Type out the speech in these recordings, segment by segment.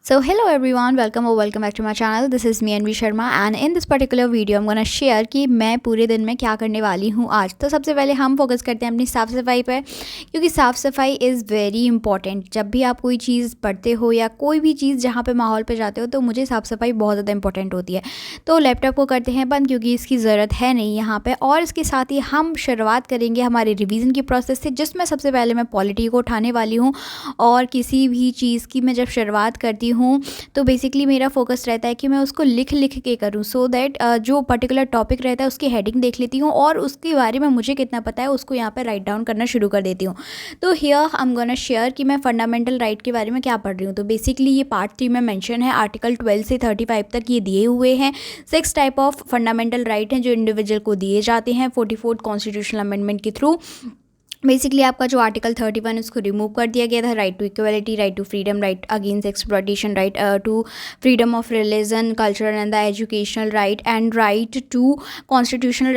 So hello everyone, welcome back to my channel. This is me Anvi Sharma and in this particular video I'm gonna share कि मैं पूरे दिन में क्या करने वाली हूँ आज। तो सबसे पहले हम फोकस करते हैं अपनी साफ़ सफाई पर, क्योंकि साफ़ सफाई इज़ वेरी इंपॉर्टेंट। जब भी आप कोई चीज़ पढ़ते हो या कोई भी चीज़ जहाँ पे माहौल पे जाते हो तो मुझे साफ़ सफाई बहुत ज़्यादा इंपॉर्टेंट होती है। तो लैपटॉप को करते हैं बंद क्योंकि इसकी ज़रूरत है नहीं यहाँ पर, और इसके साथ ही हम शुरुआत करेंगे हमारे रिविज़न की प्रोसेस से, जिसमें सबसे पहले मैं पॉलिटी को उठाने वाली हूँ। और किसी भी चीज़ की मैं जब शुरुआत करती हूँ तो बेसिकली मेरा फोकस रहता है कि मैं उसको लिख लिख के करूँ, सो दैट जो पर्टिकुलर टॉपिक रहता है उसकी हेडिंग देख लेती हूँ और उसके बारे में मुझे कितना पता है उसको यहाँ पे राइट डाउन करना शुरू कर देती हूँ। तो here I am gonna share कि मैं फंडामेंटल राइट के बारे में क्या पढ़ रही हूँ। तो बेसिकली ये पार्ट 3 में मेंशन है, आर्टिकल 12 से 35 तक ये दिए हुए हैं। 6 टाइप ऑफ फंडामेंटल राइट हैं जो इंडिविजुअल को दिए जाते हैं 44th कॉन्स्टिट्यूशनल अमेंडमेंट के थ्रू। बेसिकली आपका जो आर्टिकल 31 उसको रिमूव कर दिया गया था। Right to equality, right to freedom, right against exploitation, right to freedom of religion, cultural and the educational right and right to constitutional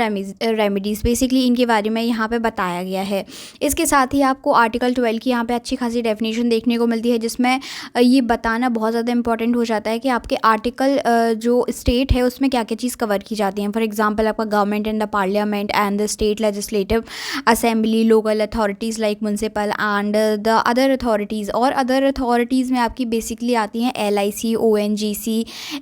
remedies. Basically इनके बारे में यहाँ पे बताया गया है। इसके साथ ही आपको आर्टिकल 12 की यहाँ पे अच्छी खासी डेफिनेशन देखने को मिलती है, जिसमें ये बताना बहुत ज़्यादा इंपॉर्टेंट हो जाता है कि आपके आर्टिकल जो स्टेट है उसमें क्या क्या चीज़ कवर की जाती हैं। फॉर एग्जाम्पल आपका government and the parliament and the state legislative assembly, local authorities like municipal and the other authorities. और अदर अथॉरिटीज़ में आपकी बेसिकली आती हैं LIC, ONGC,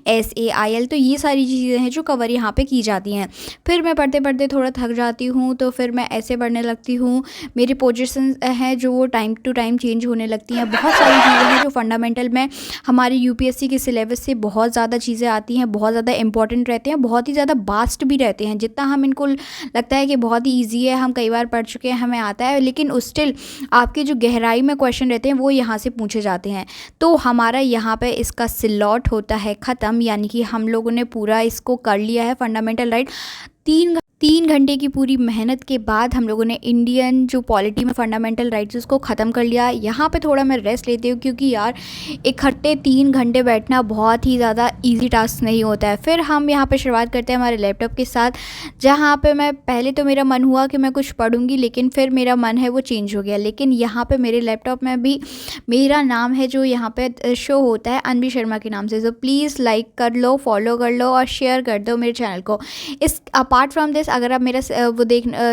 SAIL। तो ये सारी चीज़ें हैं जो कवर यहाँ पे की जाती हैं। फिर मैं पढ़ते पढ़ते थोड़ा थक जाती हूँ तो फिर मैं ऐसे पढ़ने लगती हूँ। मेरी पोजीशन हैं जो वो टाइम टू टाइम चेंज होने लगती हैं। बहुत सारी चीज़ें हैं जो फंडामेंटल में हमारे UPSC के सिलेबस से बहुत ज़्यादा चीज़ें आती हैं, बहुत ज़्यादा इंपॉर्टेंट रहते हैं, बहुत ही ज़्यादा वास्ट भी रहते हैं। जितना हम इनको लगता है कि बहुत ही ईजी है, हम कई बार पढ़ चुके हैं, हमें आता है, लेकिन स्टिल आपके जो गहराई में क्वेश्चन रहते हैं वो यहाँ से पूछे जाते हैं। तो हमारा यहाँ पे इसका सिलॉट होता है ख़त्म, यानी कि हम लोगों ने पूरा इसको कर लिया है फंडामेंटल राइट। 3 घंटे की पूरी मेहनत के बाद हम लोगों ने इंडियन जो पॉलिटी में फंडामेंटल राइट्स उसको ख़त्म कर लिया। यहाँ पे थोड़ा मैं रेस्ट लेती हूँ, क्योंकि यार इकट्ठे 3 घंटे बैठना बहुत ही ज़्यादा इजी टास्क नहीं होता है। फिर हम यहाँ पे शुरुआत करते हैं हमारे लैपटॉप के साथ, जहाँ पे मैं पहले तो मेरा मन हुआ कि मैं कुछ पढ़ूँगी, लेकिन फिर मेरा मन है वो चेंज हो गया। लेकिन यहाँ पर मेरे लैपटॉप में भी मेरा नाम है जो यहाँ पर शो होता है अनवी शर्मा के नाम से। सो प्लीज़ लाइक कर लो, फॉलो कर लो और शेयर कर दो मेरे चैनल को। इस अपार्ट फ्रॉम दिस, अगर आप मेरा वो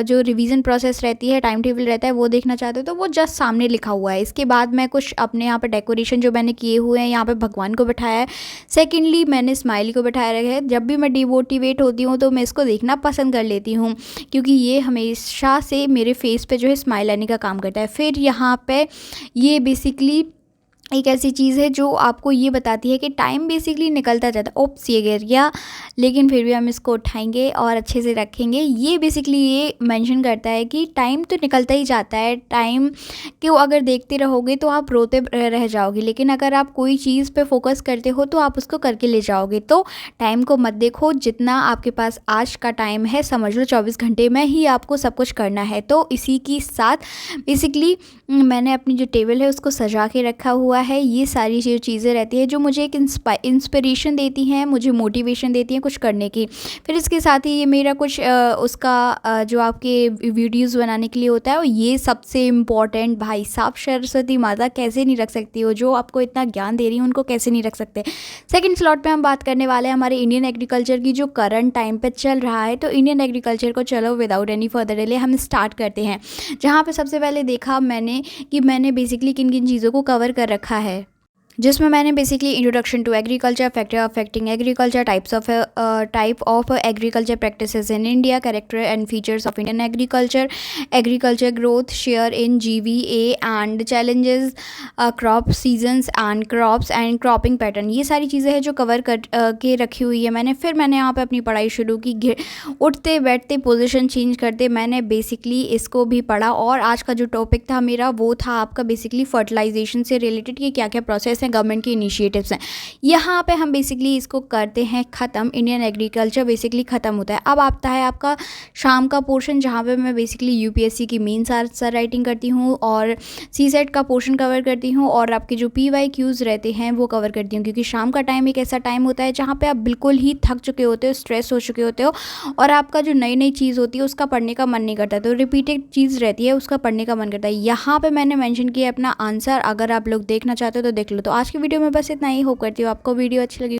जो रिवीजन प्रोसेस रहती है, टाइम टेबल रहता है, वो देखना चाहते हो तो वो जस्ट सामने लिखा हुआ है। इसके बाद मैं कुछ अपने यहाँ पे डेकोरेशन जो मैंने किए हुए हैं, यहाँ पे भगवान को बैठाया है। सेकेंडली मैंने स्माइली को बैठाया रखा है। जब भी मैं डिमोटिवेट होती हूँ तो मैं इसको देखना पसंद कर लेती हूँ, क्योंकि ये हमेशा से मेरे फेस पे जो है स्माइल आने का काम करता है। फिर यहाँ पे ये बेसिकली एक ऐसी चीज़ है जो आपको ये बताती है कि टाइम बेसिकली निकलता जाता है। ओप्स, ये गिर गया, लेकिन फिर भी हम इसको उठाएंगे और अच्छे से रखेंगे। ये बेसिकली ये मेंशन करता है कि टाइम तो निकलता ही जाता है। टाइम को अगर देखते रहोगे तो आप रोते रह जाओगे, लेकिन अगर आप कोई चीज़ पे फोकस करते हो तो आप उसको करके ले जाओगे। तो टाइम को मत देखो, जितना आपके पास आज का टाइम है समझ लो 24 घंटे में ही आपको सब कुछ करना है। तो इसी के साथ बेसिकली मैंने अपनी जो टेबल है उसको सजा के रखा हुआ है। ये सारी जो चीज़ें रहती है जो मुझे एक इंस्पिरेशन देती हैं, मुझे मोटिवेशन देती हैं कुछ करने की। फिर इसके साथ ही ये मेरा कुछ उसका जो आपके वीडियोस बनाने के लिए होता है, और ये सबसे इम्पॉर्टेंट, भाई साहब सरस्वती माता कैसे नहीं रख सकती हो, जो आपको इतना ज्ञान दे रही है उनको कैसे नहीं रख सकते। सेकेंड स्लॉट पे हम बात करने वाले हैं हमारे इंडियन एग्रीकल्चर की, जो करंट टाइम पे चल रहा है। तो इंडियन एग्रीकल्चर को चलो विदाउट एनी फर्दर डिले हम स्टार्ट करते हैं। जहाँ पे सबसे पहले देखा मैंने कि मैंने बेसिकली किन किन चीज़ों को कवर कर रखा है, जिसमें मैंने basically introduction to agriculture, factor affecting agriculture, type of agriculture practices in India, character and features of Indian agriculture, agriculture growth, share in GVA and challenges, crop seasons and crops and cropping pattern. ये सारी चीज़ें हैं जो cover कर के रखी हुई है मैंने। फिर मैंने यहाँ पे अपनी पढ़ाई शुरू की, उठते बैठते पोजीशन चेंज करते मैंने बेसिकली इसको भी पढ़ा। और आज का जो टॉपिक था मेरा वो था आपका बेसिकली फर्टिलाइजेशन से रिलेटेड कि क्या क्या प्रोसेस हैं, गवर्नमेंट के इनिशिएटिव्स हैं। यहाँ पे हम बेसिकली इसको करते हैं ख़त्म। इंडियन एग्रीकल्चर बेसिकली ख़त्म होता है। अब आता है आपका शाम का पोर्शन, जहाँ पे मैं बेसिकली UPSC की मेंस आंसर राइटिंग करती हूँ और CSET का पोर्शन कवर करती हूँ, और आपके जो PYQs रहते हैं वो कवर करती हूँ। क्योंकि शाम का टाइम एक ऐसा टाइम होता है जहाँ पे आप बिल्कुल ही थक चुके होते हो, स्ट्रेस हो चुके होते हो, और आपका जो नई नई चीज़ होती है उसका पढ़ने का मन नहीं करता, तो रिपीटेड चीज़ रहती है उसका पढ़ने का मन करता है। यहाँ पर मैंने मैंशन किया अपना आंसर, अगर आप लोग देखना चाहते हो तो देख लो। तो आज की वीडियो में बस इतना ही। होप करती हूँ आपको वीडियो अच्छी लगी।